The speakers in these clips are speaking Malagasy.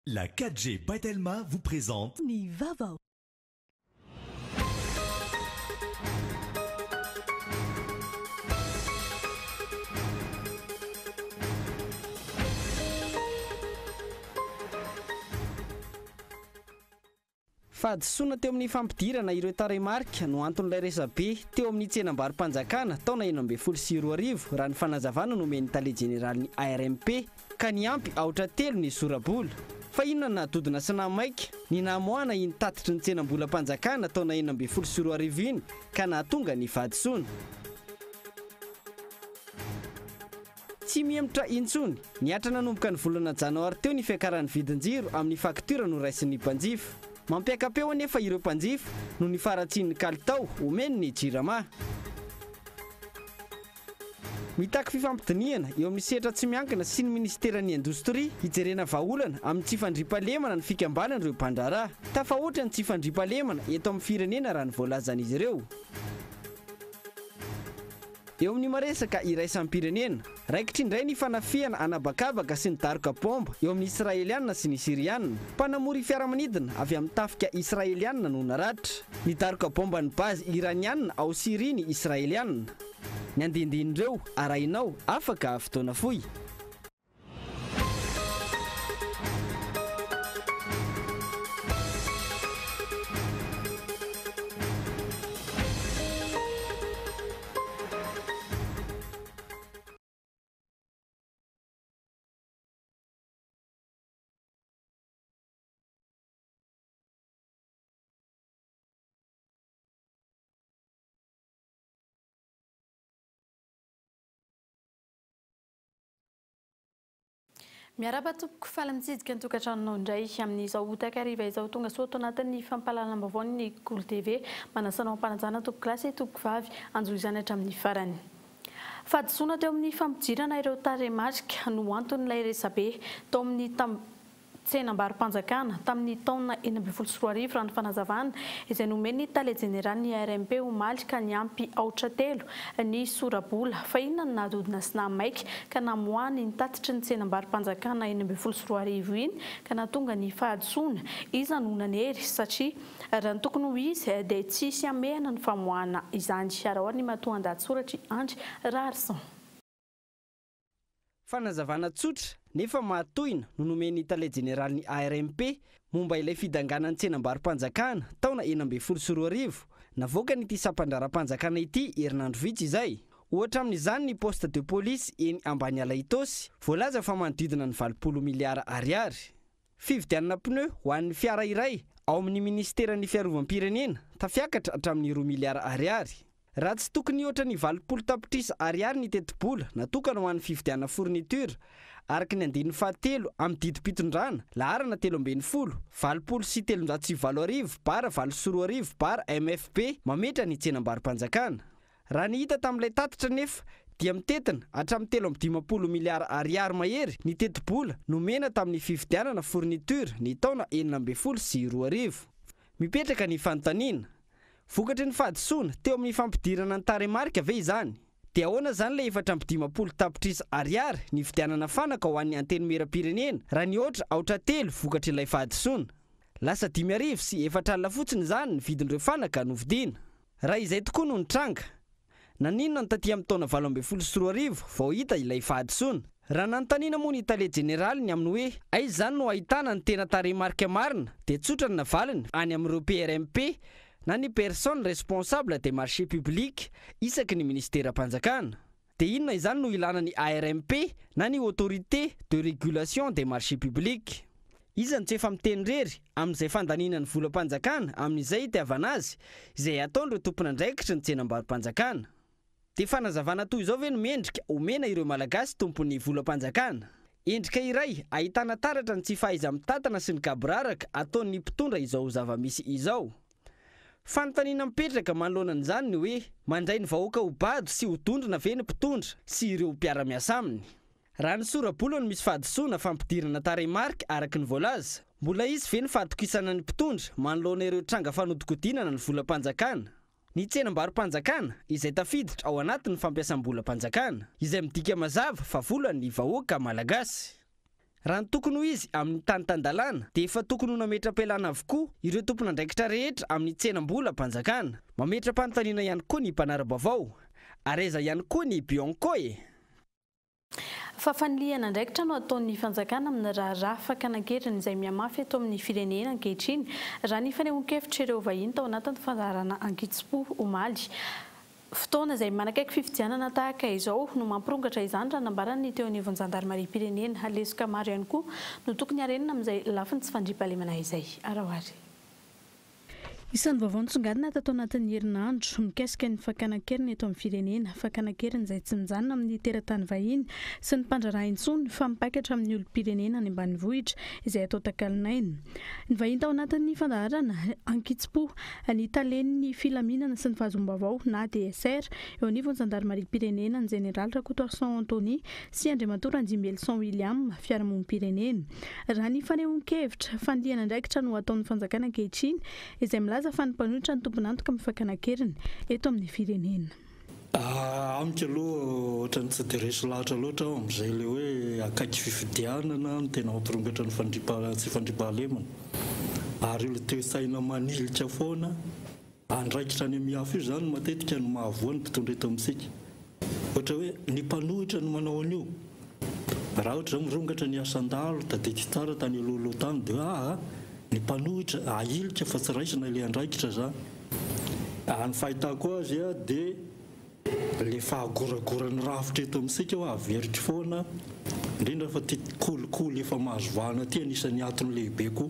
La 4G Batelma vous présente Ni Vava. Fahadisoana teo amin'ny fampidirana ireo tarehimarika no anton'ilay resabe teo amin'ny tsenam-barim-panjakana taona 2024 raha ny fanazavana nomeny tale jeneraly ny ARMP ka niampy aotra telo ny sorabola. Fa inona nahatodina sinamaika ny namoana iny tatitry ny tsenam-bolam-panjakana taona 2024 iny ka nahatonga ny fahadisoana. Tsy mihemotra intsony niatra nanomboka ny volana janoary teo ny fiakaran'ny vidin-jiro amin'ny faktura no raisin'ny mpanjifa. Mampiakapeo anefa ireo mpanjifa no ny faratsin'ny kalitao omeny ny jirama. Mitaky fifampidiniana eo amin'ny sehatra tsy miankina sy ny ministeran'ny indostria hijerena vahaolana amin'ny tsy fandriampahalemana ny fikambanan'ireo mpandraharaha. Tafahoatra ny tsy fandriampahalemana eto amin'ny firenena raha ny voalazan'izy ireo. Eo amin'ny maresaka iraisampirenena, raikitra indray ny fanafiana anabakabaka sy ny daroka bomba eo amin'ny Israelianina sy ny Sirianina. Mpanamory fiaramanidina avy amin'ny tafika Israelianina no naratra. Ny daroka bomba ny bazy Iranianina ao Siria ny Israelianina. Ny andindin'ireo arahinao afaka fotoana fohy. Miaraba tompoko falamitsizika ny tokantranonao indray amin'izao takariva izao tonga soto anatin'ny fampalalam-baovao ny Golo TV manasanao ampanajana tompoko lasy tompoko vavy anjoy izany hatramin'ny farany. Fahadisoana teo amin'ny fampidirana ireo tarehimarika no anton'ilay resabe tao amin'ny tsenam-barim-panjakana tamin'ny taona 2024 raha ny fanazavana izay nomeny tale jeneraly ny ARMP omaly ka niampy aotra telo ny sorabola. Fa inona no nahatodina sinamaika ka namoany ny tatitry ny tsenam-barim-panjakana 2024 iny ka nahatonga ny fahadisoana. Iza no nanery satria raha ny tokony ho izy dia tsisy amehana ny famoahana izany. Arahoany matoan-dahatsoratra Andry Rarson. Fanazavana tsotra nefa mahatoina no nomeny tale jeneraly ny ARMP momba ilay fidanganan'ny tsenam-barim-panjakana taona 2024 navoaka n'ity sampandraram-panjakana ity herinandro vitsy izay. Ohatra amin'izany ny poste de police eny Ambaniala Itosy voalaza fa manodidina ny 20 miliara ariary. Fividianana pneu ho an'ny fiara iray ao amin'ny ministeran'ny fiarovam-pirenena tafiakatra hatramin'ny 2 miliara ariary. Raha tsy tokony ohatra ny 20 tapitrisa ariary ny teti-bola natokana ho an'ny fividianana fourniture araka ny andininy fahatelo amin'ny didi-pitondrana laharana 340 valopolo sy 307 bara 740 bara MFP mametra ny tsenam-barim-panjakana. Raha ny hita tamin'ilay tatitra nefa dia mitetina hatramin'ny 350 miliara ariary mahery ny teti-bola nomena tamin'ny fividianana fourniture ny taona 2024. Mipetraka ny fanontaniana. Vokatry ny fahadisoana teo amin'ny fampidirana ny tarehimarika ve izany? Dia ahoana zany ilay 450 tapitrisa ariary ny vidianana fanaka ho an'ny antenimieram-pirenena raha ny aotra telo vokatry ilay fahadisoana. Lasa 5,000 sy 4 alina fotsiny zany ny vidin'ireo fanaka no vidiana. Raha izay tokoa no nitranga. Naninona ny taty amin'ny taona 2024 vao hita ilay fahadisoana. Raha nanontaniana moa ny tale jeneraly ny amin'ny hoe aiza zany no ahitana ny tena tarehimarika marina dia tsotra ny navaliny any amin'ireo PRMP na ny personne responsable des marchés publics isaky ny ministeram-panjakana. Dia inona izany no ilana ny ARMP na ny autorité de régulation des marchés publics. Iza no tsy efa miteny rery amin'izay fandaninany volam-panjakana amin'izay itiavana azy izay ataon'ireo tompon'andraikitra ny tsenam-barim-panjakana. Dia fanazavana toy izao ve no mendrika omena ireo malagasy tompon'ny volam-panjakana? Endrika iray ahitana taratra ny tsy fahaiza-mitantana sy ny kabraraka ataon'ny mpitondra izao zava-misy izao. Fanontaniana mipetraka manoloana an'izany ny hoe mandray ny vahoaka ho bado sy ho dondrina ve ny mpitondra sy ireo mpiara-miasa aminy. Raha ny sorabola no misy fahadisoana fampidirana tarehimarika araka ny voalaza, mbola izy ve ny fahatokisana ny mpitondra manoloana ireo tranga fanodikodinana ny volam-panjakana? Ny tsenam-barim-panjakana izay tafiditra ao anatin'ny fampiasam-bolam-panjakana izay midika mazava fa volan'ny vahoaka malagasy. raha ny tokony ho izy amin'ny tanytandalana dia efa tokony ho nametra-pialana avokoa ireo tompon'andraikitra rehetra amin'ny tsenam-bola mpanjakana. Mametra-panontaniana ihany koa ny mpanara-baovao. Areza ihany koa ny Bionkoe. Fafaniliana andraikitra no ataon'ny fanjakana amin'ny raharaha fakanakeriny izay mihamafy eto amin'ny firenena ankehitriny raha ny fanehoan-kevitra ireo vahiny tao anatin'ny fandarana Ankitsipo omaly. Fotoana izay manakaiky fifidianana tahaka izao no mampirongatra izany raha nambarany teo anivon'ny zandarmaria-pirenena lesoka maro ihany koa no tokony harenina amin'izay lafiny tsy fandriam-pahalemana izay. Arahoary. Isan'ny vaovao nitsongadina tato anatin'ny herinandro mikasika ny fakanakeriny eto amin'ny firenena, fakanakeriny izay tsy mijanona amin'ny teratany vahiny sy ny mpandraraha intsony fa mipakatra amin'ny olom-pirenena any ambanivohitra izay atao takalinaina. Ny vahiny tao anatin'ny fandaharana Ankitsipo ny talen'ny filaminana sy ny fahazom-baovao na DSR eo anivon'ny zandarmaria-pirenena ny Général Rakotoarson Anthony sy Andriamatoa Ranjimbelyson William fiarahamonim-pirenena. Raha ny fanehoan-kevitra fandiana andraikitra no ataon'ny fanjakana ankehitriny izay milaza fa ny mpanohitra ny tompon'antoka amin'ny fakanakeriny eto amin'ny firenena. Amiko aloha ohatrany tsy dia resy lahatra loatra amin'izay ilay hoe akaiky fifidianana no tena mampirongatra ny tsy fandriam-pahalemana. Ary ilay toe-saina manilitra foana andraikitra any amin'ny hafa io izany matetika no mahavoa ny mpitondra eto amintsika. Ohatra hoe ny mpanohitra no manao an'io. Raha ohatra izao mirongatra ny asan-dalo tadety tsara tany alohaloha tany dia ny mpanohitra ahilika fa tsy raisina ilay andraikitra zany. Ny fahitako azy dia le fahagoragoran'ny rafitra eto amintsika ho averitry foana indrindra fa ty kolikoly efa mahazo vahana ty anisan'ny antony lehibe koa.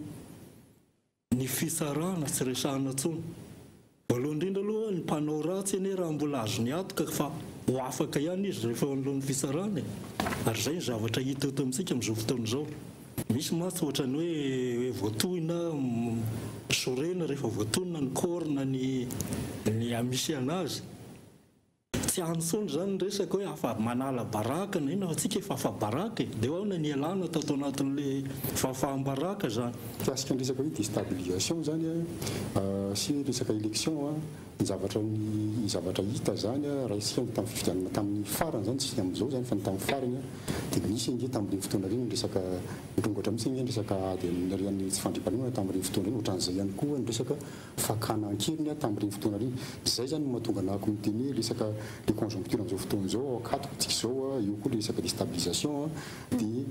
Ny fisarana tsy resahana tsony. Voalohany indrindra aloha ny mpanao ratsy anie raha mbola azo ny atoka fa ho afaka ihany izy rehefa alohan'ny fisarana. Ary zay ny zavatra hita eto amintsika amin'izao fotoana izao. Misy matsy ohatrany hoe voatohina sorena rehefa voatohina ny korona ny amisy anazy. Tsy antsony zany ny resaka hoe afa manala baraka na ina fa tsika efa afa baraka dia ahoana ny alana tato anatin'le fahafaham-baraka zany. Kasika ny resaka hoe déstabilisation zany sy resaka élection ny zavatra hita zany raha isika tamin'ny fifidianana tamin'ny farany zany tsy amin'izao zany fa ny tamin'ny farany dia misy ange tamin'ireny fotoana ireny resaka mirongatra mihitsy ny resaka dia minarian'ny tsy fandriam-pahalemana tamin'ireny fotoana ireny ohatran'izay ihany koa ny resaka fakana-keriny tamin'ireny fotoana ireny. Zay zany mahatonga anako miteny hoe resaka le conjoncture amin'izao fotoana izao akatoko tsika izao eo koa resaka déstabilisation dia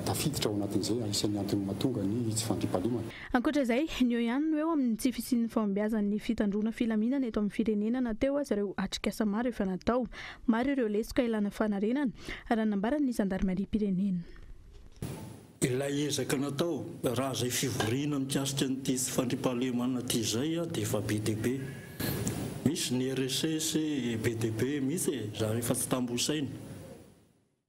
tafiditra ao anatin'izay isan'ny antony mahatonga ny tsy fandriam-pahalemana. Ankoatr'izay ny eo ihany no eo amin'ny tsy fisian'ny fahombiazan'ny fitandrona filaminana eto amin'ny firenena nateo azy ireo atrikasa maro efa natao. Maro ireo lesoka ilana fanarenana raha nambaran'ny zandarmaria-pirenena. Ilay ezaka natao raha izay fivoriana mikasika n'ity tsy fandriam-pahalemana ity izay dia efa be dia be. Misy ny RSS be dia be mihitsy zany efa tsy tambosaina.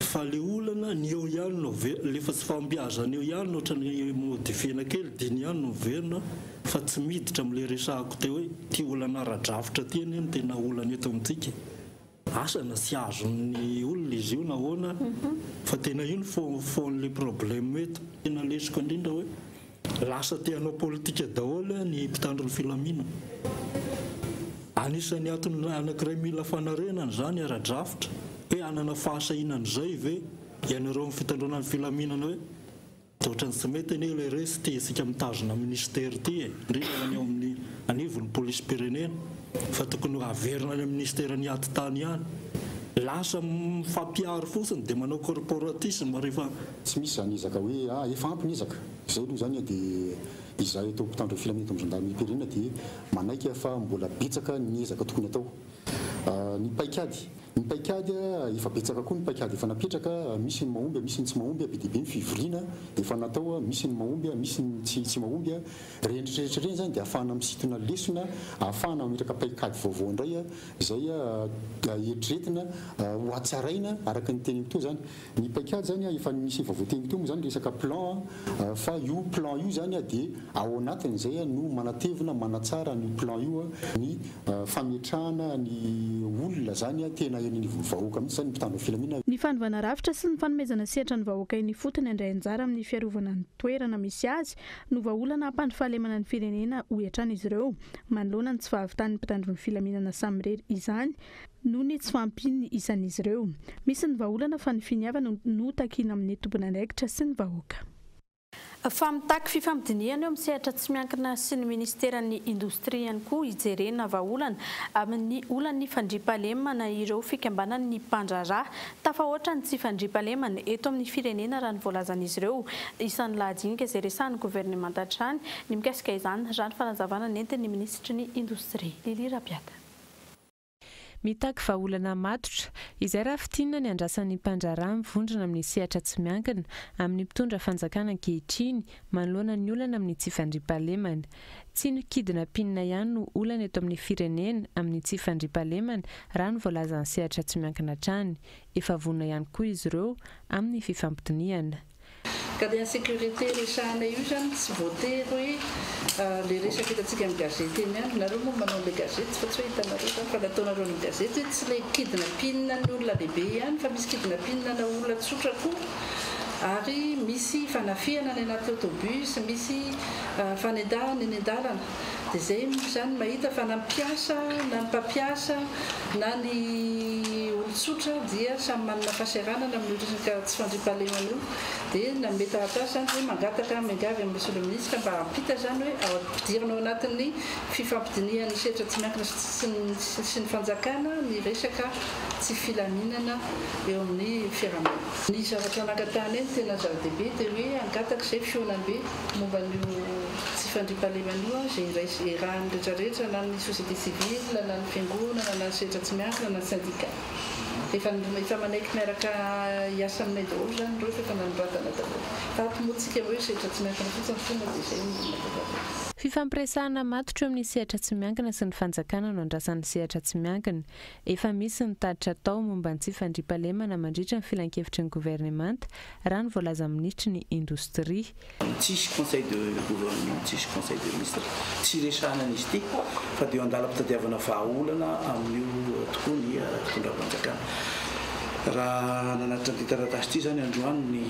Fa le olana ny eo ihany no lefa tsy fambiazana eo ihany no ohatrany modifiena kely dia ny ihany no verina fa tsy miditra amin'ilay resahako teo hoe ty olana ara-drafitra ty anie no tena olana eto amintsika. Asana tsy azon'ny olona izy io na ahoana fa tena io ny fon'le problème eto. Tena lesoko indrindra hoe lasa te hanao politika daholo ny mpitandro ny filaminana. Anisan'ny antony anankiray mila fanarenana zany ara-drafitra hoe anana fahasahinan'izay ve ianareo amin'ny fitandrona ny filaminana hoe dia ohatrany tsy mety anie ilay resy ty isika mitazona ministera ty indrindra ny ao amin'ny anivon'ny polisy-pirenena fa tokony averina any amin'ny ministera ny aty tany ihany. Lasa mifampiaro fotsiny dia manao corporatisme rehefa tsy misy zany ezaka hoe efa ampy ny ezaka. Izay aloha zany dia izahay atao mpitandro filaminana eto amin'ny zandarmaria-pirenena dia manaiky fa mbola betsaka ny ezaka tokony atao. Ny paikady efa betsaka koa ny paikady efa napetraka, misy ny mahomby misy ny tsy mahomby be dia be ny fivoriana efa natao, misy ny mahomby misy ny tsy mahomby rehetrarehetra ireny zany dia ahafahana misintona lesona, ahafahana mametraka paikady vaovao indray izay eritreretina ho atsaraina araka ny teny mito zany. Ny paikady zany efa misy vaovao teny mito moa zany resaka plan fa io plan io zany dia ao anatin'izay no manatevina manatsara ny plan io ny fametrahana ny olona zany tena eny vahoaka mihitsy zany mpitandro filaminana. Ny fanovana rafitra sy ny fanomezana sehatra ny vahoaka iny fotony indray anjara amin'ny fiarovana ny toerana misy azy no vahaolana hampandrifahalemana ny firenena ho hiatrana izy ireo. Manoloana ny tsy fahavitan'ny mpitandro ny filaminana samy irery izany noho ny tsy fampiny isan'izy ireo. Misy ny vahaolana fa ny finiavana no takiana amin'ny tombona andraikitra sy ny vahoaka. Famitaky fifampidiniana eo amin'ny sehatra tsy miankina sy ny ministeran'ny indostria ihany koa hijerena vahaolana amin'ny olan'ny fandriampahalemana ireo fikambanan'ny mpandraharaha tafahoatra ny tsy fandriampahalemana eto amin'ny firenena raha ny voalazan'izy ireo. Isan'ny lahajinika izay resahan'ny governemanta hatrany ny mikasika izany raha ny fanazavana nentin'ny ministry ny indostria Lili Rapiata. Mitaky vahaolana matotra izay raha fitinina ny andrasan'ny mpandraharaha mivondrona amin'ny sehatra tsy miankina amin'ny mpitondra fanjakana ankehitriny manoloana ny olana amin'ny tsy fandriampahalemana. Tsy nikidina pinina ihany no olana eto amin'ny firenena amin'ny tsy fandriampahalemana raha ny voalazan'ny sehatra tsy miankina hatrany. Efa vonona ihany koa izy ireo amin'ny fifampidiniana. Ka dia sécurité resahana io zany tsy voatery hoe le resaka hitantsika amin'ny gazety eny ihany. Nareo moa manao le gazety fa tsy hoe hitanareo zany fa nataonareo ny gazety hoe tsy le kidina pinina ny olona lehibe ihany fa misy kidina pinina na olona tsotra koa ary misy fanafiana any anaty autobus, misy fanedahana eny an-dalana. Dia izay zany mahita fa na mpiasa na ny mpampiasa na ny olon-tsotra dia samy manana fahasahiranana amin'ny resaka tsy fandriampahalemana io. Dia na mety atasy zany hoe mangataka miangavy amin'ny soloministra mba hampita zany hoe ao ampidirinao anatin'ny fifampidinian'ny sehatra tsy miankina sy ny fanjakana ny resaka tsy filaminana eo amin'ny fiarahamonina. Ny zavatra nangatahana eny tena zava-dehibe dia hoe angataka izay fionabe momba n'io tsy fandriampahalemana io izay rahan'ny rehetrarehetra na ny société civile na ny fiangonana na ny sehatra tsy miankina na ny syndicat. Efa manaiky miaraka hiasa aminay daholo zany ireo efa nanoratana daholo. Fahampimoantsika hoe sehatra tsy miankina fotsiny fonda dia izay. Fifampiresahana matotra eo amin'ny sehatra tsy miankina sy ny fanjakana no andrasan'ny sehatra tsy miankina. Efa misy ny taditra tao momba ny tsy fandriampahalemana mandritra ny filan-kevitry ny governemanta raha ny voalaza ministry ny indostria. Tsisy conseil de gouvernement, tsisy conseil de ministre, tsy resahana an'izy ity fa dia andalam-pitadiavana vahaolana amin'io tokoa ny fitondram-panjakana. Raha nanatitra ny taratasy ity zany androany ny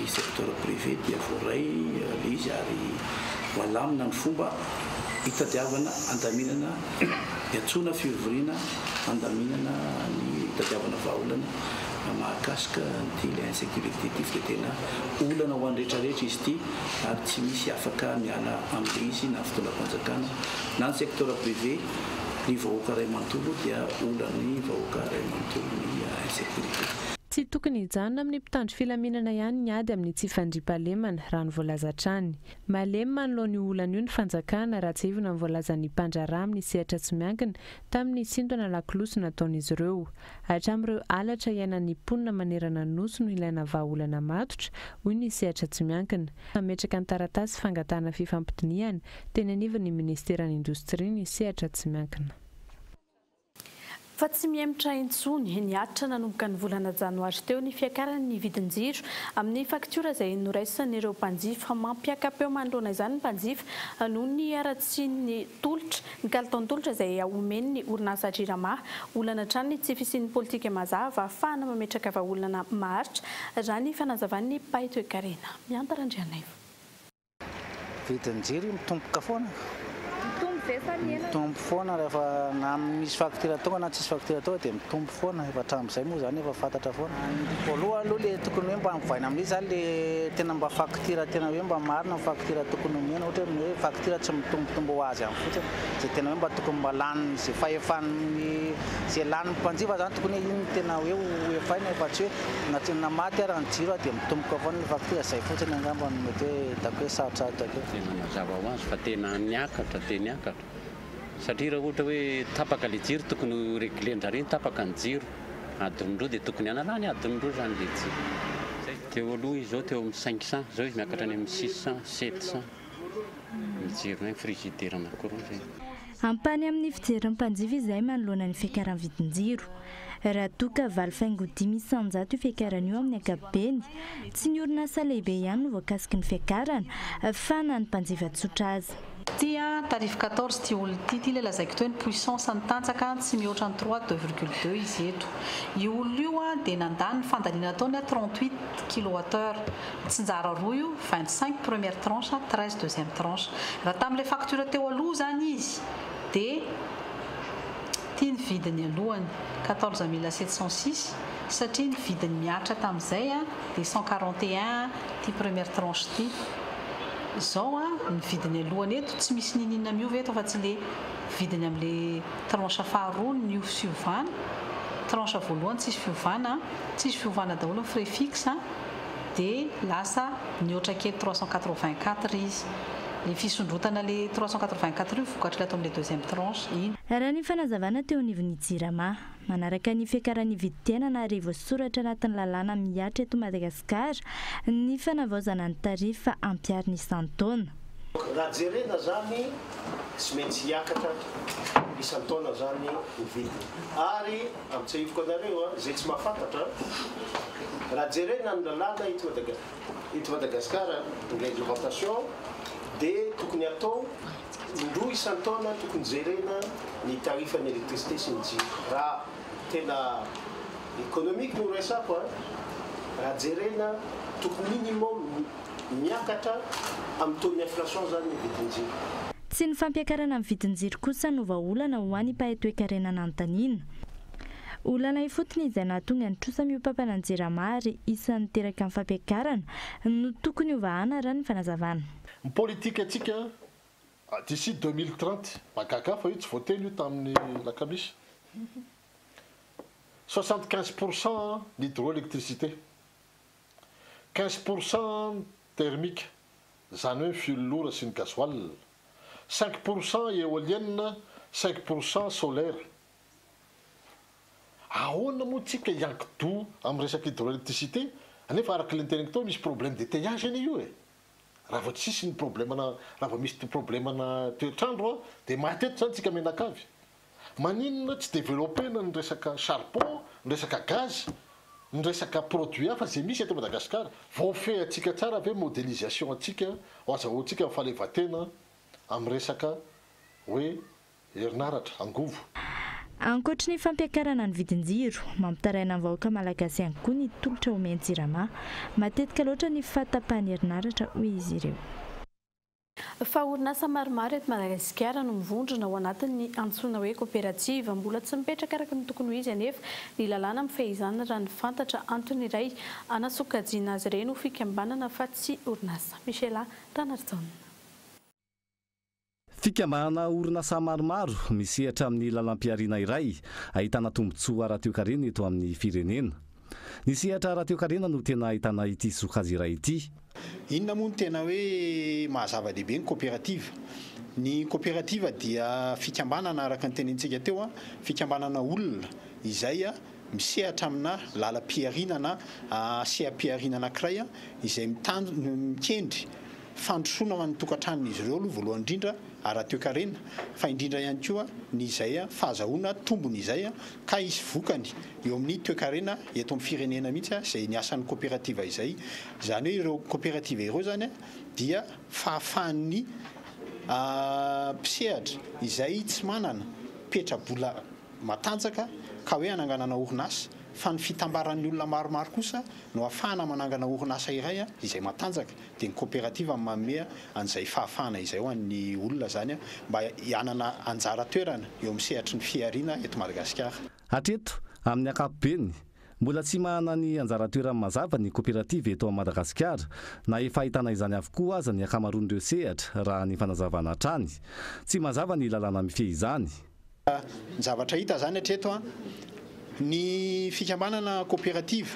secteur privé dia voaray le izy ary voalamina ny fomba hitadiavana andaminana hiantsona fivoriana andaminana ny hitadiavana vahaolana mahakasika ny le insécurité ity fa tena olana ho an'ny rehetrarehetra izy ity ary tsy misy afaka miala amin'le izy na fitondram-panjakana na ny secteur privé. Ny vahoaka iray manontolo dia olany vahoaka iray manontolo ny insécurité. Tsy tokony hijanona amin'ny mpitandro filaminana ihany ny ady amin'ny tsy fandriampahalemana raha ny voalaza hatrany. Malemy manoloana io olana io ny fanjakana raha tsy ivona ny voalazan'ny mpandraharaha amin'ny sehatra tsy miankina tamin'ny sintona lakolosy nataon'izy ireo. Hatramin'ireo alatra iainan'ny mponina manerana ny nosy no ilaina vahaolana matotra hoy ny sehatra tsy miankina. Mametraka ny taratasy fangatahana fifampidiniana teny anivon'ny ministeran'ny indostria ny sehatra tsy miankina. Fa tsy miemitra intsony ny atitra nanomboka ny volana janoary teo ny fiakaran'ny vidin-jiro amin'ny faktiora izay noraisan'ireo mpanjifa mampiakapeo manoloana izany ny mpanjifa noho ny aratsy ny tolotra ny kalitaon'ny tolotra izay omen'ny orinasa JIRAMA olana hatrany tsy fisian'ny politika mazava ahafahana mametraka vahaolana maharitra raha ny fanazavan'ny Paito Ekarena miantarandrianay. Vidin-jiro mitomboka foana. Mitombo foana rehefa na misy faktura tonga na tsisy faktura tonga dia mitombo foana efa hatramin'izay moa zany efa fantatra foana. Voalohany aloha le tokony hoe mba mivaina amin'izy zany le tena mba faktura tena hoe mba marina ny faktura tokony omena ohatra hoe faktura tsy mitombotombo ho azy amin'ny fotsiny izay tena hoe mba tokony mba lany izay fahefan'ny izay lany mpanjifa zany tokony hoe iny tena hoe efaina efa tsy hoe na maty ara ny jiro dia mitomboka foana ny faktura izay fotsiny angamba no mety hoe hitako hoe sarotsarota keo. Tena mazava ho azy fa tena niakatra dia niakatra. Satria raha ohatra hoe tapaka le jiro tokony réglendrareny tapaka ny jiro adinindroa dia tokony analany adinindroa zany le jiro. Teo aloha izao teo amin'ny 500 zao izy miakatra any amin'ny 600 700 ny jiro ny frigidaire anankiroa zay. Ampany amin'ny fijery ny mpanjifa izay manoloana ny fiakaran'ny vidin-jiro. raha toka valo faingo 500 io fiakaran'io amin'ny ankapobeny tsy ny orinasa lehibe ihany no voakasiky ny fiakarana fa na ny mpanjifa tsotra azy. Tia tarif 14 ty olo ty le lazaiko toy ny puissance ny tanjaka tsy mihoatra ny 3,2 izy eto. Io olo io dia nandany fandalina ataony 38 kWh. Tsinjara roa io 25 première tranche 13 deuxième tranche. Raha tamin'ilay facture teo aloha zany izy dia tia ny vidiny alohany 14 706 satria ny vidiny miatra tamin'izay dia 141 ty première tranche ty. Zao ny vidiny alohany eto tsy misy ninina miova eto fa tsy le vidiny amin'le tranche faharoa ny fiovana. Tranche voalohany tsisy fiovana daholo frais fixe dia lasa mihoatra kely 384 izy. Le fisondrotana le 384 io vokatra ato amin'le deuxième tranche iny. Raha ny fanazavana teo anivon'ny Jirama manaraka ny fiakaran'ny vidin-tianana ary voasoratra anatin'ny lalàna miatra eto Madagasikara ny fanavaozana ny tarifa ampiariny isan-taona. Raha jerena zany tsy maintsy hiakatra isan-taona zany ny vidiny. Ary amintsahivoko anareo izay tsy mahafantatra raha jerena ny lalàna eto Madagasikara ny réglementation dia tokony atao indroa isan-taona tokony jerena ny tarifan'ny électricité sy ny jiro. Raha tena économique no resako raha jerena tokony minimum miakatra amin'ny taux d'inflation zany ny vidin-jiro. Tsy ny fampiakarana amin'ny vidin-jiro kosa no vahaolana ho an'ny mpahay-toe-karenana anontaniana. Olana ifotony izay nahatonga ny trosa miompampana ny Jirama ary isan'ny teraka amin'ny fampiakarana no tokony hovahana raha ny fanazavana. Ny politika atsika d'ici 2030 mahagaga fa io tsy voateny io tamin'ny lakamisy 75% d'hydroélectricité 15% thermique zany hoe filolora sy ny gasoil 5% éolienne 5% solaire. Ahoana moa tsika iankido amin'ny resaka hydroélectricité anefa araka le teneniko tao misy problème d'étayage anie io raha vao tsisy ny problèmena raha vao misy problèmena toetrandro dia maty eto zany tsika menakavy. Maninona tsy développena ny resaka charbon, ny resaka gaz, ny resaka produit hafa zay misy eto Madagasikara. Voafehy atsika tsara ave modélisation atsika azahoantsika ny fahaleovan-tena amin'ny resaka hoe herinaratra angovo. Ankoatra ny fampiakarana ny vidin-jiro, mampitaraina ny vahoaka malagasy ihany koa ny tolotra omeny Jirama, matetika loatra ny fahatapahan'ny herinaratra hoy izy ireo. Fa orinasa maromaro eto Madagasikara no mivondrona ao anatin'ny antsoina hoe coopérative mbola tsy mipetraka araka ny tokony ho izy anefa ny lalàna amin'ny fehizana raha ny fantatra antony iray anasokajiana azy ireny ho fikambanana fa tsy orinasa. Michela Ranartsaona. Fikambanana orinasa maromaro misehatra amin'ny lalam-piariana iray ahitana tombontsoa ara-toe-karena eto amin'ny firenena. Ny sehatra ara-toe-karena no tena ahitana ity sokazy iray ity. Inona moa no tena hoe mahazava-dehibe ny coopérative? Ny coopérative dia fikambanana araka ny tenentsika teo fikambanana olona izay misehatra amina lalam-piarinana seha-piarinana anankiray izay mikendry fandrosoana ho an'ny tokantranon'izy ireo aloha voalohany indrindra ara-toe-karena fa indrindra ihany koa ny izay fahazahoana tombony izay ka isy vokany eo amin'ny toe-karena eto amin'ny firenena mihitsy izay ny asan'ny coopérative izay. Zany hoe ireo coopérative ireo zany dia fahafahan'ny mpisehatra izay tsy manana petrabola matanjaka ka hoe ananganana orinasa fa ny fitambaran'ny olona maromaro kosa no ahafahana manangana orinasa iray izay matanjaka dia ny coopérative manome an'izay fahafahana izay ho an'ny olona zany mba hianana anjara toerana eo amin'ny sehatry ny fiariana eto Madagasikara. Hatreto amin'ny ankapobeny mbola tsy manana ny anjara toerana mazava ny coopérative eto Madagasikara na efa ahitana izany avokoa aza ny akamaroan'ireo sehatra raha ny fanazavana hatrany tsy mazava ny lalàna mifehy izany. Ny zavatra hita zany hatreto ny fikambanana coopérative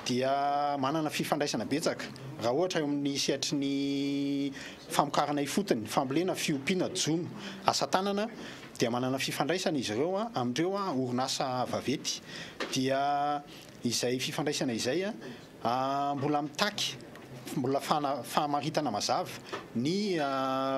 dia manana fifandraisana betsaka raha ohatra amin'ny sehatry ny famokarana ifotony fambolena fiompiana jono asa tanana dia manana fifandraisana izy ireo amin'ireo orinasa vavety dia izay fifandraisana izay mbola mitaky mbola fahamaritana mazava ny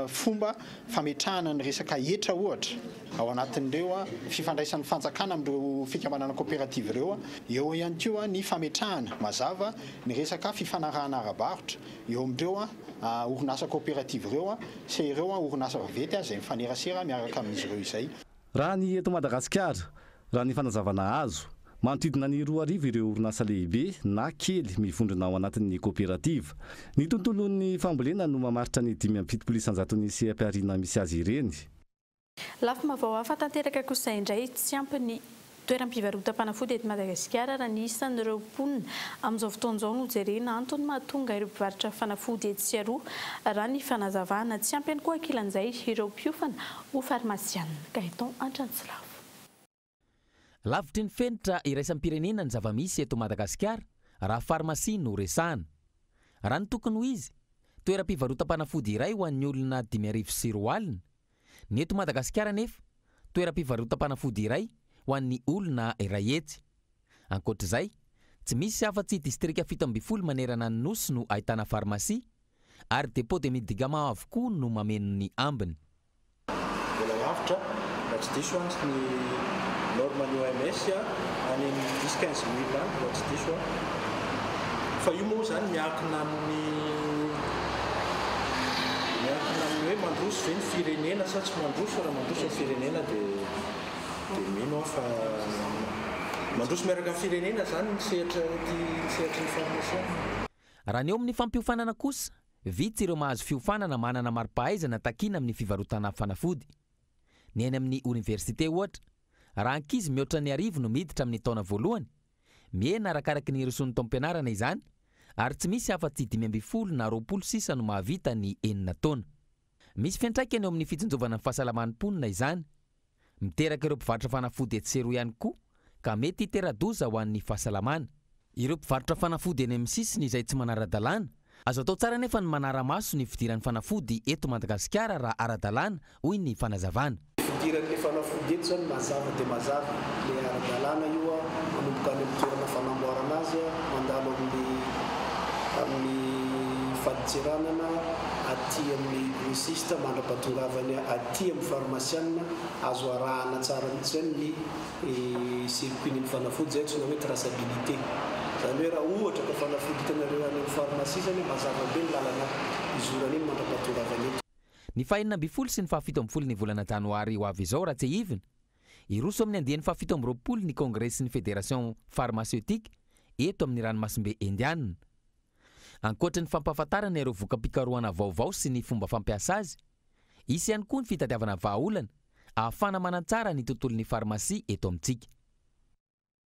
fomba fametrahana ny resaka etra ohatra ao anatin'ireo a fifandraisan'ny fanjakana amin'ireo fikamanana coopérative ireo a eo ihany koa ny fametrahana mazava ny resaka fifanarahana ara-barotra eo amin'ireo a orinasa coopérative ireo a sy ireo a orinasa vaventy a zay mifanerasera miaraka amin'izy ireo izay raha ny eto Madagasikara raha ny fanazavana azo manodidina ny 2 arivo ireo orinasa lehibe na kely mivondrona ao anatin'ny coopérative ny tontolon'ny fambolena no mamaritra ny 570 isanjaton'ny CPR-na misy azy ireny lafa mavao hafa tanteraka kosa indray tsy ampy toeram-pivarotam-panafody eto Madagasikara raha ny isan'ireo mponina amin'izao fotoan'izao no jerena antony mahatonga ireo mpivarotra fanafody etsy sy aroa raha ny fanazavana tsy ampy ihany koa ankilan'izay ireo mpiofana ho farmasiana Gaeton Antransilavo. Lavitry ny fenitra iraisam-pirenena ny zava-misy eto Madagasikara raha farmasia no resahana. Raha ny tokony ho izy, toeram-pivarotam-panafody iray ho an'ny olona 5,000 alina. Ny eto Madagasikara nefa, toeram-pivarotam-panafody iray ho an'ny olona iray etsy. Ankoatr'izay, tsy misy afa-tsy distrika 17 manerana ny nosy no ahitana farmasia, ary dépôt de médicament avokoa no mameno ny ambiny. Mbola lavitra, raha tsy diso ny norma ny OMS any amin'ny 10-15 000 raha tsy diso fa io moa zany miankina amin'ny hoe mandroso ve ny firenena sa tsy mandroso raha mandroso ny firenena dia mino fa mandroso miaraka amin'ny firenena zany ny sehatra ny farmasia. Raha ny eo amin'ny fampiofanana kosa vitsy ireo mahazo fiofanana manana mari-pahaizana takina amin'ny fivarotana fanafody. Ny any amin'ny université ohatra, raha ankizy mihoatra ny 10 no miditra amin'ny taona voalohany, miena arakaraky ny herison'ny taom-pianarana izany, ary tsy misy afa-tsy 12 na 26 no mahavita ny 9 taona. Misy fiantraikany eo amin'ny fitsinjovana ny fahasalaman'ny mponina izany. Miteraka ireo mpivarotra fanafody etsy sy aroa ihany koa, ka mety hitera-doza ho an'ny fahasalamana. Ireo mpivarotra fanafody eny amin'ny sisiny izay tsy manara-dalàna, azo atao tsara nefa ny manara-maso ny fidiran'ny fanafody eto Madagasikara raha ara-dalàna hoy ny fanazavana. Fidiran'le fanafody eto zany mazava dia mazava le ara-dalàna io manomboka any amin'ny toerana fanamboarana azy mandalo amin'ny faditsiranana aty amin'ny grossiste mandra-patoravany aty amin'ny farmasiana azo arahana tsara mihitsy zany ny circuit-ny fanafody zay tsona hoe traçabilité zany hoe raha ohatra ka fanafody hitanareo any amin'ny farmasia zany mazava be ny lalana izorany iny mandra-patoravany eto. Ny 12 sy ny 17 ny volana janoary ho avy izao raha tsy hivina, iroso amin'ny 17 ny congrès ny fédération pharmaceutique eto amin'ny ranomasimbe Indiana. Ankoatra ny fampahafantarana ireo voka-pikarohana vaovao sy ny fomba fampiasa azy, isy ihany koa ny fitadiavana vahaolana ahafana manantsara ny tontolon'ny farmasia eto amintsika.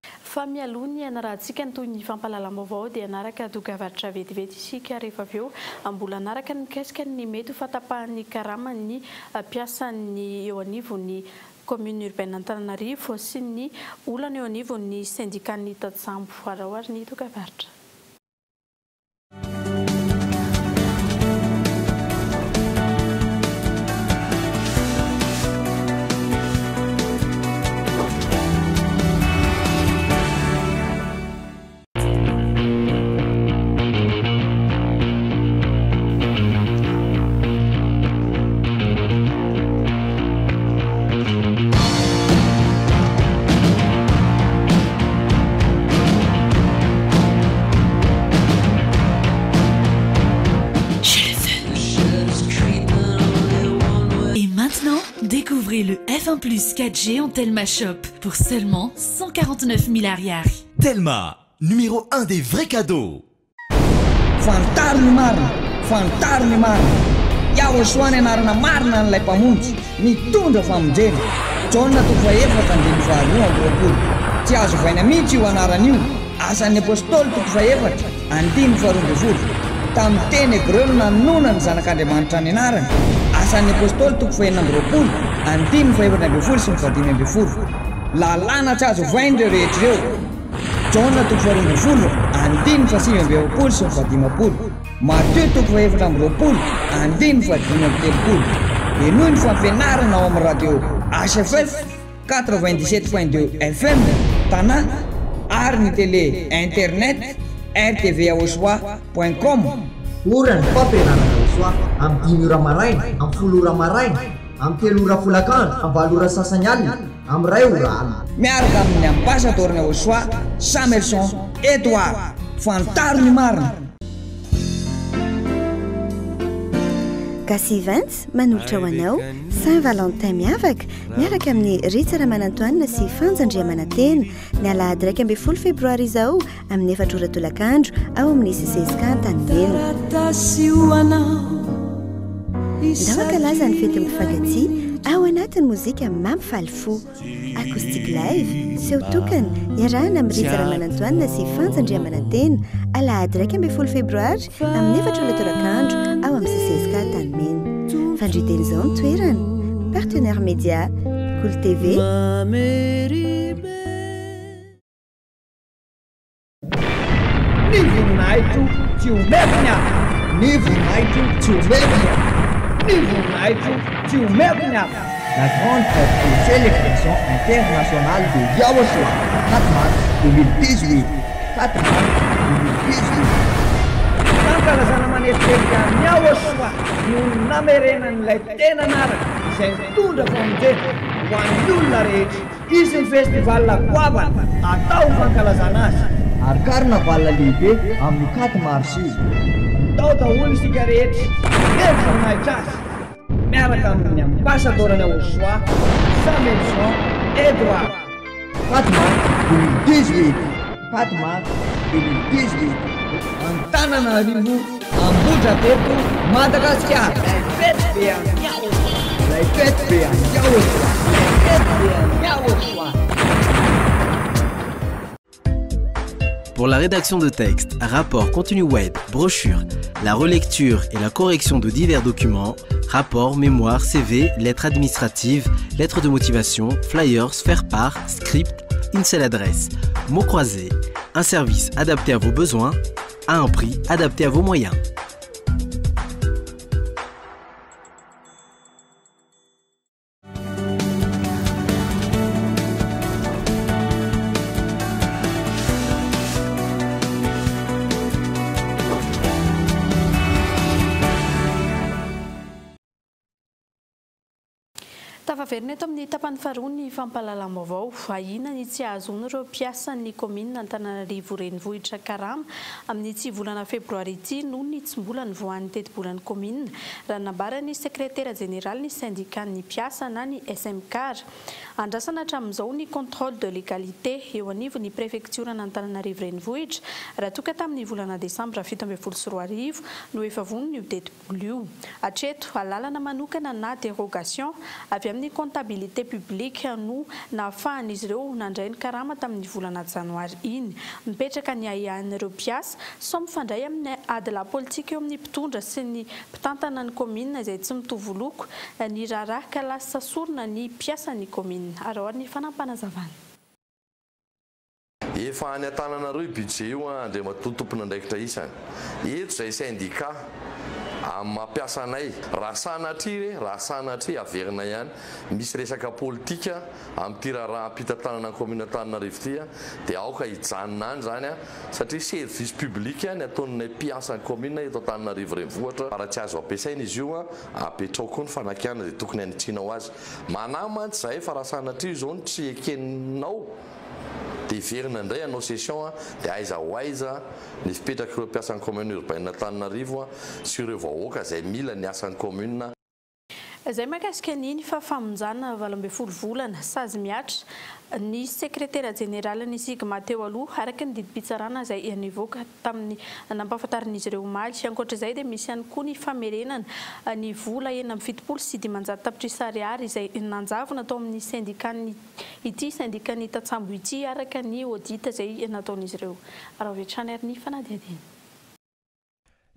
Fa mialoha ny anarahantsika ny toy ny fampahalalam-baovao dia anaraka dokam-barotra vetivety isika rehefa avy eo mbola anaraka ny mikasika ny mety ho fatapahan'ny karama ny mpiasan'ny eo anivon'ny commune urbaine Antananarivo sy ny olana eo anivon'ny syndicat-ny Tantsambo arahoary ny dokam-barotra. Découvrez le F1 Plus 4G en Telma Shop pour seulement 149 000 ariary. Telma, numéro 1 des vrais cadeaux. Fantariny marina. Iaho soany anarana marina n'ilay mpamonjy mitondra famonjena. Jauna toko faefatra andiny faharoa amby 20. Tsy azo vaina mihitsy io anaran'io. Asan'ny apôstôly toko faefatra andiny faharoa amby 20. Tamin'ny teny Hébreu nanona ny zanak'Andriamanitra ny anarany. Asan'ny apôstôly toko faenina amby 20 andiny faefatra amby 10 sy ny fadimy amby 10. Lalàna tsy azo vaina ireo rehetra ireo. Jauna toko faharoa amby 20 andiny fahasimy amby 20 sy ny fadimy amby 10. Matteo toko faefatra amby 20 andiny fadimy amby 30. Enoy ny fampianarana ao amin'ny radio HFF 97.2 FM tanàna ary ny télé internet rtvaosoi.com orany fampianarana osoa amin'ny 5 ora maraina amin'ny 10 ora maraina amin'ny 3 ora folakandro amin'ny 7 ora sasany alina amin'ny 2 ora alina miaraka amin'ny ambassadorny osoa Samuelson Edouard fantariny marina. Gasy Events manolotra ho anao Saint-Valentin miavaka miaraka amin'ny Ritsara Manantoanina sy Fanjandriamanantena ny alahady 1 febroary izao amin'ny 4 ora tolakandro ao amin'ny CCSK Antanibena. Ndao laza ny fety mpifankatia ao anatin'ny mozika mampifaly fo acoustic live seho tokana iarahana amin'ny Ritsara Manantoanina sy Fanjandriamanantena alahady 1 febroary amin'ny 4 ora tolakandro ao amin'ny CCSK Antanibena. Fandriden'izao ny toerana partenaire média Cool TV. Ny voninahitro tsy ho mepina, ny voninahitro tsy ho mepina, ny voninahitro tsy ho mepina. La grande fête de célébration internationale de Yaosoa 4 mars 2018. 4 mars 2018. Fankalazana manefitrefika ny Yaosoa no namerenan'ilay tena anaraka izay mitondra famonjena ho an'ny olona rehetra. Izy ny festival goavana atao fankalazana azy ary carnaval lehibe amin'ny 4 mars izy. Tao daholo isika rehetra hevitra mahaitra azy miaraka amin'ny ambassadorany Osoa Samuelson Edouard. 4 mars 2018. 4 mars 2018. Antananarivo Ambohidrabeto Madagasikara. Lay fety be amin'ny Yaosoa. Lay fety be amin'ny Yaosoa. Lay fety be amin'ny Yaosoa. Pour la rédaction de textes, rapports, contenu web, brochures, la relecture et la correction de divers documents, rapports, mémoires, CV, lettres administratives, lettres de motivation, flyers, faire-part, script, une seule adresse, mots croisés, un service adapté à vos besoins, à un prix adapté à vos moyens. Tafaverina eto amin'ny tapany faharoa ny fampahalalam-baovao ahina ny tsy ahazony ireo mpiasa ny komina Antananarivo renivohitra Karama amin'ny tsy volana febroary ity noho ny tsy mbola nivoahan'ny teti-bolan'ny komina raha nambarany sekretera jenéral ny syndicat-ny mpiasa na ny SMCAR. Andrasana hatramin'izao ny contrôle de légalité eo anivon'ny préfecture-ny Antananarivo renivohitra raha toka tamin'ny volana desambra 17 no efa vonony io teti-bola io. Hatreto alalana manokana na dérogation avy amin'ny comptabilité publique no nahafahan'izy ireo nandray ny Karama tamin'ny volana janoary iny. Mipetraka ny ahiahan'ireo mpiasa sao mifandray amin'ny ady la politika eo amin'ny mpitondra sy ny mpitantana ny komina izay tsy mitovy loko ny raharaha ka lasa sasorina ny mpiasa ny komina. Araoary ny fanampanazavana. Efa any Antananarivo budget io andre matotompona ndraikitra isany. Eto zay syndicat amin'ny mampiasa anay raha sanatry averina ihany misy resaka politika amin'ny tiraraha ampitantanana ny commune Antananarivo ty dia aoka hijanona any zany satria service public ny ataon'ny mpiasa ny commune eto Antananarivo renivohitra raha tsy azo ampiasaina izy io apetrako ny fanakiana dia tokony hanitrinao azy manamantsy zay fa raha sanatry zao ny tsy ekeninao dia verina indray anao session dia aiza ho aiza ny fipetraka ireo mpiasa ny commune urbaine Antananarivo sy ireo vahoaka izay mila ny asan'ny commune. Izay mahakasika an'iny fa famonjana 12 volana sazy miatra ny sekretera jenéral ny sigma teo aloha araka ny didim-pitsarana izay nivoaka tamin'ny nampahafantarin'izy ireo omaly. Ankoatra izay dia misy ihany koa ny famerenana ny vola 770 tapitrisa ariary izay nanjavona tao amin'ny syndicat-ny Tatsambo ity araka ny audit izay nataon'izy ireo. Araovetrany ary ny fanadihadina.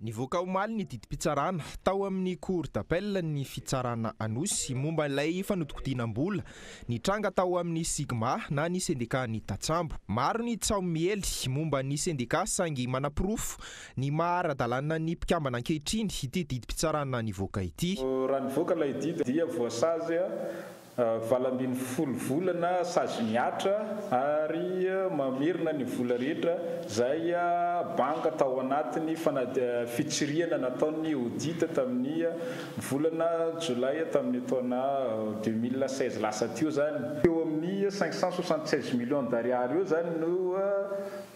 Nivoaka omaly ny didim-pitsarana tao amin'ny cour d'appel ny fitsarana anosy momba ilay fanodikotinam-bola nitranga tao amin'ny sigma na ny syndicat-ny Tatsambo. Maro ny tsaomiely momba ny syndicat sangy manapirofo ny maharadalana ny mpikambana ankehitriny ity didim-pitsarana nivoaka ity. Raha nivoaka ilay didy dia voasazy valambiny folo volana sazy miatra ary mamirina ny vola rehetra zay banka tao anatiny fitsiriana nataony audit tamin'ny volana jolay tamin'ny taona 2016 lasa teo zany eo amin'ny 576 millions d'ariary eo zany no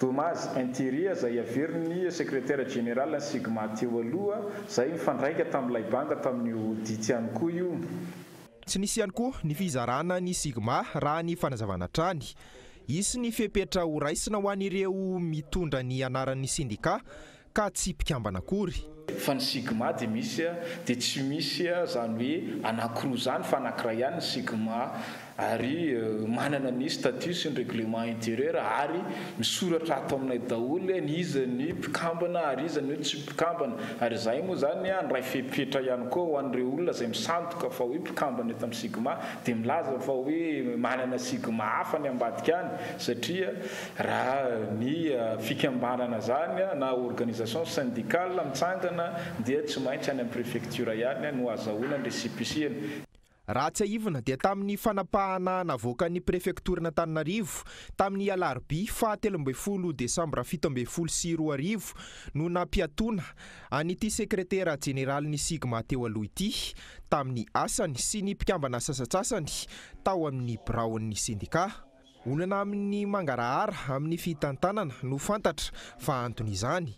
dommage intérêt zay averin'ny secrétaire général ny Sigma teo aloha zay mifandraika tamin'ilay banka tamin'ny audit ihany koa io. Tsy nisy ihany koa ny fizarana ny Sigma raha ny fanazavana trany. Isy ny fepetra ho raisina ho an'ireo mitondra ny anaran'ny sindika ka tsy mpikambana akory. Fa ny Sigma dia misy dia tsy misy zany hoe anankiroa zany fa anankiray ihany ny Sigma ary manana ny statut sy ny règlement intérieur ary misoratra ato aminay daholo ny iza ny mpikambana ary iza ny tsy mpikambana ary izay moa zany ny ray fepetra ihany koa ho an'ireo olona izay misantoka fa hoe mpikambana eto amin'ny Sigma dia milaza fa hoe manana Sigma hafa ny ambadika any satria raha ny fikambanana zany na organisation syndicale mitsangana dia tsy maintsy any amin'ny préfecture ihany no azahoana ny récépissé. Raha tsy aivina dia tamin'ny fanapahana navoaka ny prefektoran'Antananarivo tamin'ny alarobia 17 Desambra 2024 no nampiatoana an'ity sekretera jeneraly Sigma teo aloha ity tamin'ny asany sy ny mpikambana sasatsasany tao amin'ny biraon'ny sindika. Onana amin'ny mangarahara amin'ny fitantanana no fantatra fa antony izany.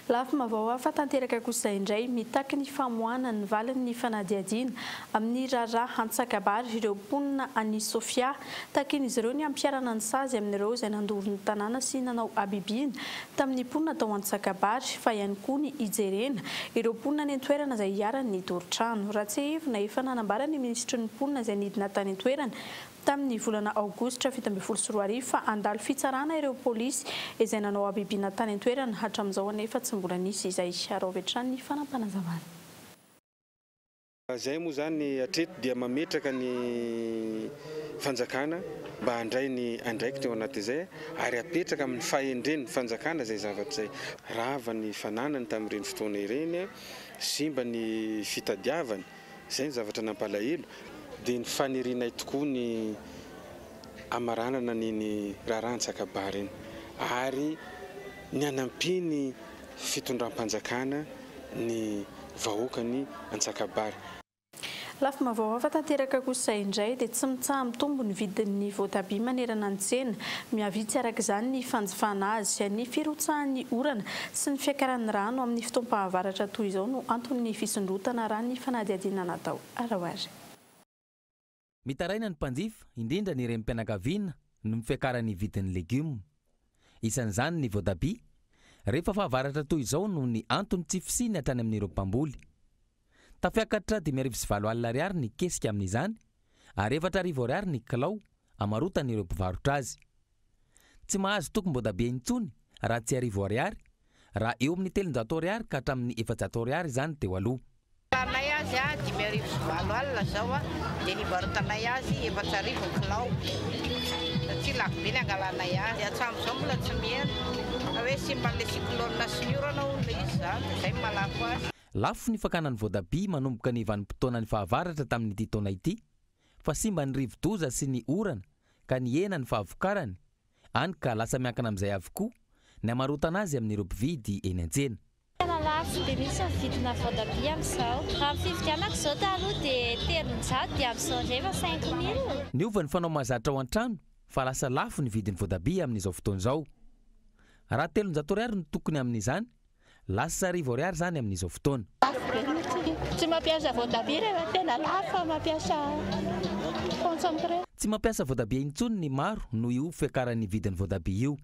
Lafy mavao hafa tanteraka kosa indray mitaky ny famohana ny valin'ny fanadiadiana amin'ny raharaha Antsakabary ireo mponina any Sofia takin'izy ireo ny ampiarana ny sazy amin'ireo izay nandoro ny tanàna sy nanao abibiana tamin'ny mponina tao Antsakabary fa ihany koa ny ijerena ireo mponina ny toerana izay hiarany ny doro-trano. Raha tsy hevina efa nanambara ny ministra ny mponina izay nidina tany toerana tamin'ny volana aogositra 2024 fa andalo fitsarana ireo polisy izay nanao abibiana tany toerana hatramin'izao anefa tsy mbola nisy izay araovetrany ny fanampanazavana. Zay moa zany atreto dia mametraka ny fanjakana mba handray ny andraikitra eo anaty izay ary apetraka amin'ny fahendren'ny fanjakana zay zavatra zay rava ny fananany tamin'ireny fotoana ireny simba ny fitadiavany zay ny zavatra nampalahelo dia ny fanerenay tokoa ny amaranana ny raharaha Antsakabary iny ary ny anampiny fitondram-panjakana ny vahoakany Antsakabary. Lafy mavao hafa tanteraka kosa indray dia tsy mitsaha mitombo ny vidin'ny voatabia manerana ny tsena miavitsy araka izany ny fanjifana azy ny firotsahan'ny orana sy ny fiakaran'ny rano amin'ny fotoam-pahavaratra toy izao no antony fisondrotana raha ny fanadiadiana natao. Arahoary. Mitaraina ny mpanjifa indrindra ny rem-pianakaviana no mifiakaran'ny vidin'ny legioma. Isan'izany ny voatabia rehefa fahavaratra toy izao no ny antony tsy fisiny hatrany amin'ireo mpamboly. Tafiakatra 520 ariary ny kesika amin'izany ary 400 ariary ny kilao amarotan'ireo mpivarotra azy. Tsy mahazo tokom-boatabia intsony raha tsy 100 ariary raha eo amin'ny 300 ariary ka hatramin'ny 400 ariary izany teo aloha. Nay azy 520 alina zao dia nivarotanay azy 400 kilao satria lafo be ny angalanay azy hatramin'izao mbola tsy mihena hoe simban'ilay cyclone sy ny orana olona izy zany dia izay malafo azy. Lafo ny fakanan'ny voatabia manomboka ny vanim-potoana ny fahavaratra tamin'ity taona ity fa simba ny rivo-doza sy ny orana ka ny hena ny fahavokarany any ka lasa miankana amin'izay avokoa ny amarotana azy amin'ireo mpividy eny an-tsena. Tena lafo be mihitsy ny vidina voatabia amin'izao. Raha fividianako izao taloha dia 300 dia amin'izao rehefa 5 000. Niova ny fanao mahazatra ao an-trano fa lasa lafo ny vidin'ny voatabia amin'izao fotoana izao. Raha 300 ariary no tokony amin'izany lasa 100 ariary zany amin'izao fotoana. Tsy mampiasa voatabia rehefa tena lafo mampiasa concentré. Tsy mampiasa voatabia intsony ny maro no io fiakaran'ny vidin'ny voatabia io.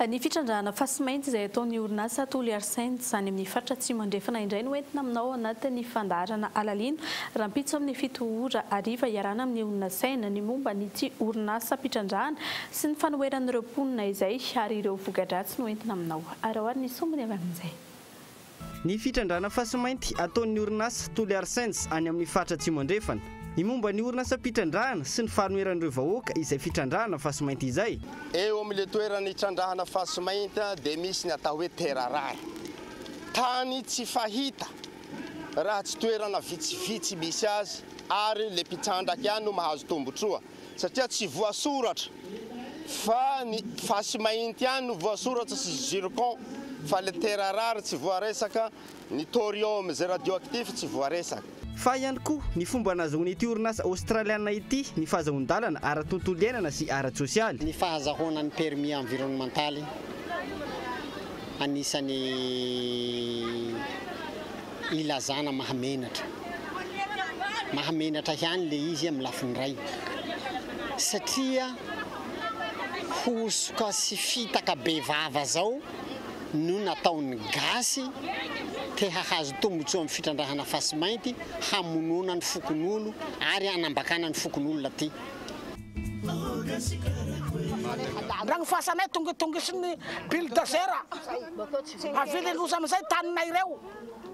Ny fitrandrahana fasimainty izay ataon'ny orinasa Toliarsent izany amin'ny faritra atsimo andrefana indray no entina aminao anatin'ny fandaharana alalino rahampitso amin'ny 7 ora ariva iarana amin'ny orinasana ny momba nyty orinasa mpitrandrahana sy ny fanoheran'ireo mponina izay ary ireo vogadratsy no entina aminao. Arahoary ny sombony avy amin'izay. Ny fitrandrahana fasimainty ataon'ny orinasa Toliarsent any amin'ny faritra atsimo andrefana ny momba ny orinasa mpitrandrahana sy ny fanoheran'ireo vahoaka izay fitrandrahana fasimainty izay. Eo amin'ilay toerana hitrandrahana fasimainty dia misy ny atao hoe terarara. Tany tsy fahita raha tsy toerana vitsivitsy misy azy ary le mpitsandraka ihany no mahazo tombontsoa satria tsy voasoratra fa ny fasy mainty ihany no voasoratra sy zircon fa le terre rare tsy voaresaka ny thorium zay radioactif tsy voaresaka. Fa ihany koa ny fomba nahazoan'ity orinasa australiana ity ny fahazahon-dalana ara-tontolo iainana sy ara-tsosialy. Ny fahazahoana ny permis environnementaly anisany ilazana mahamenatra ihany le izy amin'ny lafiny ray satria hosoka sy fitaka bevava zao no nataon'ny gasy te hahazo tombotsoa amin'ny fitrandrahana fasy mainty hamonona ny fokon'olo ary hanambakana ny fokon'olona ty. Ragno fasanay tongisiny bulldozer avily loza amizay taninay reo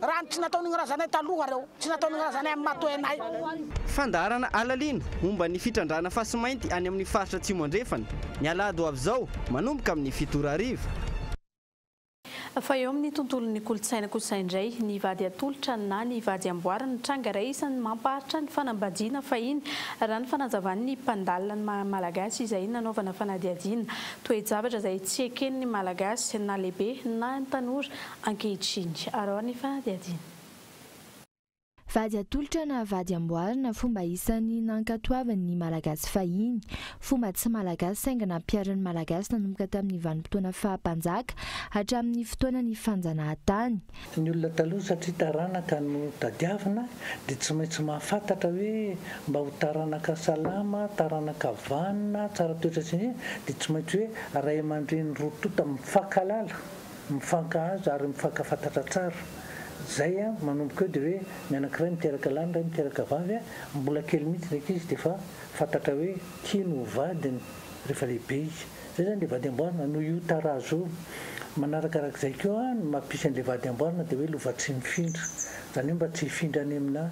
raha tsy nataony razanay taloha reo tsy nataony razanay amin'ny matoenay. Fandarana alalina momba ny fitrandrahana fasy mainty any amin'ny faritra Atsimo andrefana ny alahady avy zao manomboka amin'ny 7:00. Fa eo amin'ny tontolon'ny kolontsaina kosa indray ny vady atolotra na ny vady amboarina tranga iray isan'ny mampaharitra ny fanambadiana fahiny raha ny fanazavan'ny mpandalina ny malagasy izay nanaovana fanadihadiana toe-javatra izay tsy eken'ny malagasy na lehibe na ny tanora ankehitriny arao ny fanadihadiana. Vady atolotra na vady amboarina fomba isan'ny nankatoavan'ny malagasy fahiny fomba tsy malagasy sainga nampiaran'ny malagasy nanomboka tamin'ny vanim-potoana fahampanjaka hatramin'ny fotoanany fanjanahantany. Ny olona taloha satria taranaka no tadiavina dia tsy maintsy mahafantatra hoe mba ho taranaka salama, taranaka vanina, tsara toetra sy ny dia tsy maintsy hoe ray aman-dreny roa tota mifankalala, mifankahazo ary mifankafantatra tsara. Zay manomboka eo dia hoe ny anankiray miteraka lany, ray miteraka vavy mbola kely mihitsy ndraiky izy dia fa fantatra hoe kino vadiny rehefa lehibe izy. Zay zany ilay vady amboarina no io tarazo manarakarak'izay koa ny mampisy an'ilay vady amboarina dia hoe lova tsy mifindra, zany hoe mba tsy hifindrany amina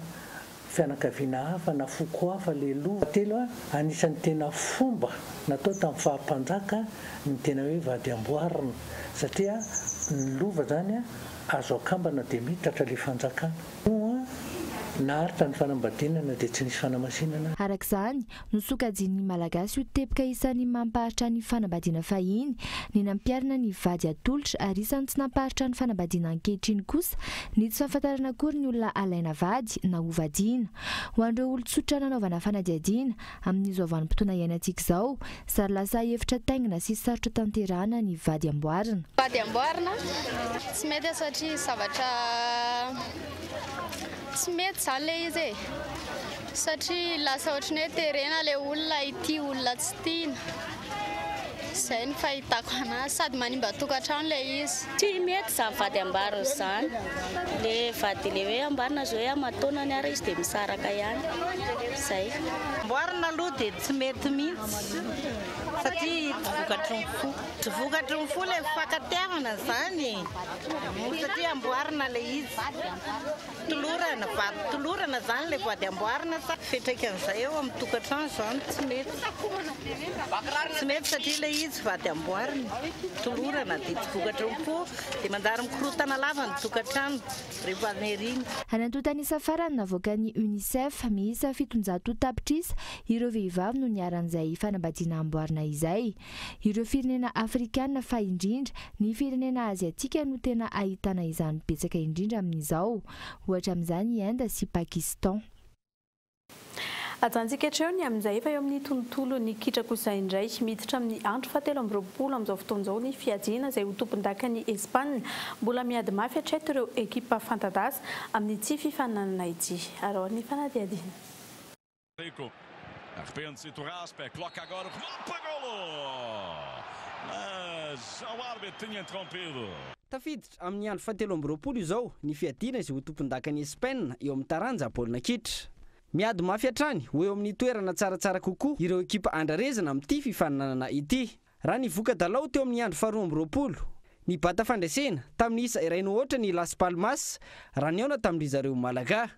fianakaviana hafa na foko hafa le lova. Telo anisan'ny tena fomba natao tamin'ny fahampanjaka ny tena hoe vady amboarina satria ny lova zany azo akambana dia mitatra le fanjakana naharitra ny fanambadinana dia tsy nisy fanamasinana. Arak'izany no sokajian'ny malagasy ho teboka isan'ny mampaharitra ny fanambadiana fahiny ny nampiarina ny vady atolotra ary isan'ny tsy nampaharitra ny fanambadiana ankehitriny kosa ny tsy fahafantarana akory ny olona alaina vady na ho vadiana. Ho an'ireo olon-tsotra nanaovana fanadihadiana amin'izao vanim-potoana iainantsika izao sary lasa hevitra taingina sy sarotra tanterahana ny vady amboarina. Vady amboarina tsy mety satria zavatra tsy mety zany le izy satria lasa ohatrany hoe terena le olona ity olona tsy tiana. Zay ny fahitako anazy sady manimba tokantrano le izy. Tsy mety zany vady amboarina zany. Le vady le hoe amboarina zao hoe amatona ny ara izy dia misaraka ihany. Zay. Amboarina aloha dia tsy mety mihitsy satria tsy vokatry ny fo le fakatiavana zany satria amboarina le izy tolorana zany le vady amboarina sa fetrakan'izay eo amin'ny tokantrano zany tsy mety satria le izy vady amboarina tolorana dia tsy vokatry ny fo dia mandary mikorotana lava ny tokantrano rehefa neriny. Hanantotany safarany navoaka ny UNICEF miisa 700 tapitrisa ireo vehivavy no niaran'izay fanambadiana amboarina izay. Ireo firenena afrikanina fa indrindra ny firenena aziatika no tena ahitana izany betsaka indrindra amin'izao ohatra amin'izany Inde sy Pakistan. Ajantsika hatreo ny amin'izay efa eo amin'ny tontolo ny kitra kosa indray miditra amin'ny andro 7 amin'izao fotoan'izao ny fiadiana izay ho tompon-daka ny Espagne mbola miady mafy hatreto ireo ekipa fantadaza amin'ny tsy fifananana ity arao ny fanadihadiana. Arrepende-se Torraspe, coloca agora o remate para golo! Mas o árbitro tinha interrompido. Tafiditra amin'ny andro 7 izao ny fiadiana izay ho tompon-daka ny Espagne eo amin'ny taranja baolina kitra. Miady mafy hatrany ho eo amin'ny toerana tsaratsara kokoa ireo ekipa andrarezana amin'ity fifananana ity. Raha ny voka dalao teo amin'ny andro 12 ny bata fandraisena tamin'ny isa iray no ohatra ny Las Palmas raha ny aona tamin'ry zareo Malaga.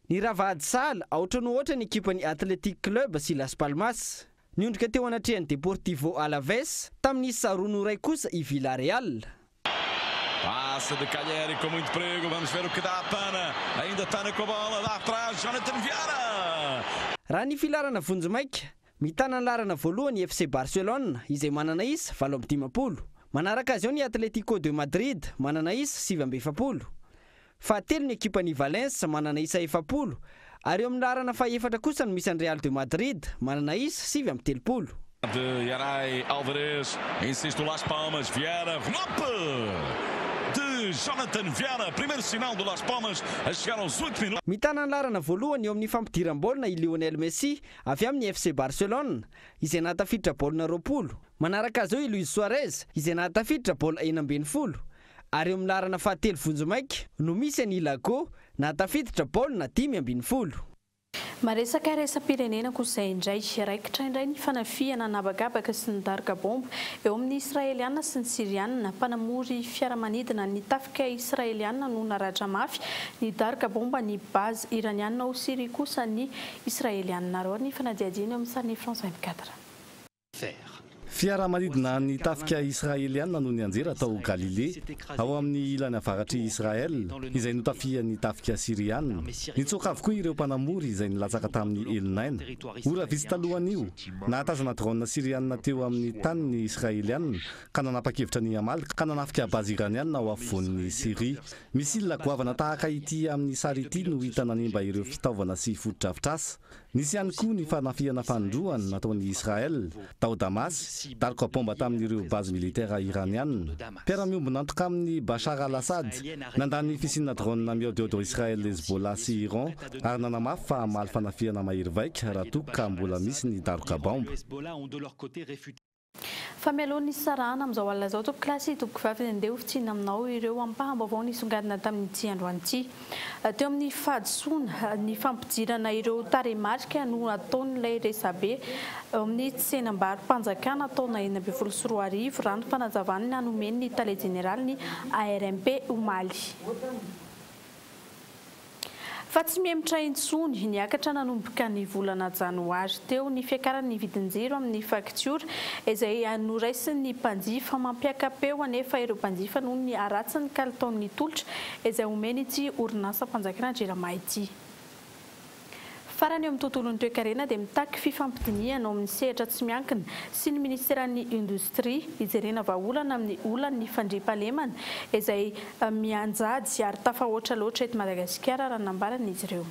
Ny ravahady sala aotra no ohatra ny ekipa ny Athletic Club sy Las Palmas. Niondrika teo anatrehan'ny Deportivo Alaves tamin'ny isa 2-2 kosa i Villarreal. Passe de Calheri com muito perigo. Vamos ver o que dá a Tana. Ainda Tana com a bola. Lá atrás, Jonathan Viana. Raha ny filarana vonjomaika mitana ny larana voalohany FC Barcelona izay manana isa 7-10. Manaraka azy eo ny Atletico de Madrid manana isa 7-7. Fahatelo ny ekipan'ny Valence manana isa 7. Ary eo amin'ny larana fahaefatra kosa no misy ny Real de Madrid manana isa 7-3. De Yaray Alvarez insiste o Las Palmas. Vieira rompe de Jonathan Viana. Primeiro sinal do Las Palmas a chegar aos 8 minutos. Mitana ny larana voalohany eo amin'ny fampidiram-baolina i Lionel Messi avy amin'ny FC Barcelona izay nahatafiditra baolina 20. Manaraka azy eo i Luis Suarez izay nahatafiditra baolina 9-10. Ary eo amin'ny larana fahatelo vonjomaika no misy ny Lago nahatafiditra baolina 10-10. Maresaka resam-pirenena kosa indray raikitra indray ny fanafiana nabagabaka sy ny darika bomba eo amin'ny israeliana sy ny siriana mpanamory fiaramanidina ny tafika israeliana no naratra mafy ny darika bomba ny base iraniana ao Syrie kosa ny israeliana reo ny fanadiadiana amin'ny sariny France 24. Fiaramanidina ny tafika israeliana no ny anjera tao Galilée ao amin'ny ilany avaratry Israel izay notafian'ny tafika siriana. Nitsoaka avokoa ireo mpanamory izay nilatsaka tamin'ny Elnaina. Ora vitsy talohan'io nahatazana drone siriana teo amin'ny tany ny israeliana ka nanapa-kevitra ny Hamal ka nanafika base iraniana ao afovoan'ny Syrie. Misila goavana tahaka ity amin'ny sary ity no hita nanimba ireo fitaovana sy fotodrafitrasa. Nisy ihany koa ny fanafiana fandroana nataon'ny Israel tao Damas darika bomba tamin'ireo base militaire iraniana. Mpiara-miombona antoka amin'ny Bashar al-Assad nandany fisinina drone miaodiodo Israel, Hezbollah sy Iran ary nanamafy fa hamaly fanafiana mahery vaika raha toa ka mbola misy ny darika bomba. Fa mialohan'ny sarana amin'izao alina izao tompoko klasy tompoko vavy andeha ofitsina aminao ireo ampaham-baovao nisongadina tamin'ity androany ity. Teo amin'ny fahadisoana ny fampijirana ireo tarehimarika no ataon'ilay resabe amin'ny tsenam-barim-panjakana taona 2024 raha ny fanazavany nanomeny ny tale general ny ARMP Omaly. Fa tsy miemitra intsony niakatra nanomboka ny volana janoary teo ny fiakaran'ny vidinjiro amin'ny faktiora izay noraisin'ny mpanjifa mampiakapeo anefa ireo mpanjifa noho ny aratsiny kalitaon'ny tolotra izay omeny ity orinasa mpanjakana Jirama ity. Farany eo amin'ny tontolon'ny toe-karena dia mitaky fifampidiniana ao amin'ny sehatra tsy miankina sy ny ministeran'ny indostria ijerena vahaolana amin'ny olan'ny fandriampahalemana izay mianjady ary tafahoatra loatra eto Madagasikara raha nambarana izy ireo.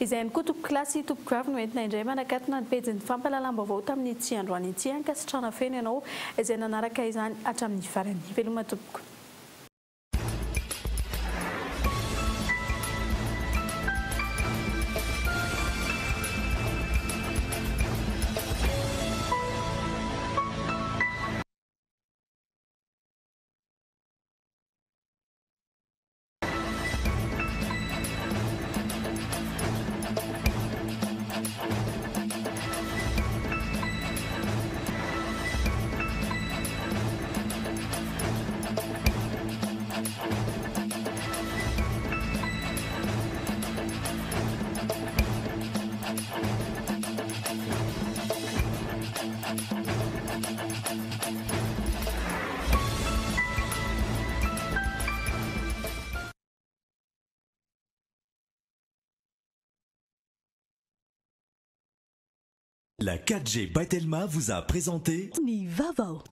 Izay ihany koa tompoko klasy tompoko avy no entina indray manakatona ny pejin'ny fampahalalam-baovao tamin'ny ity androany ity ankasitrana feno ianao izay nanaraka izany hatramin'ny farany. Veloma tompoko. La 4G by Telma vous a présenté Ni Vavo.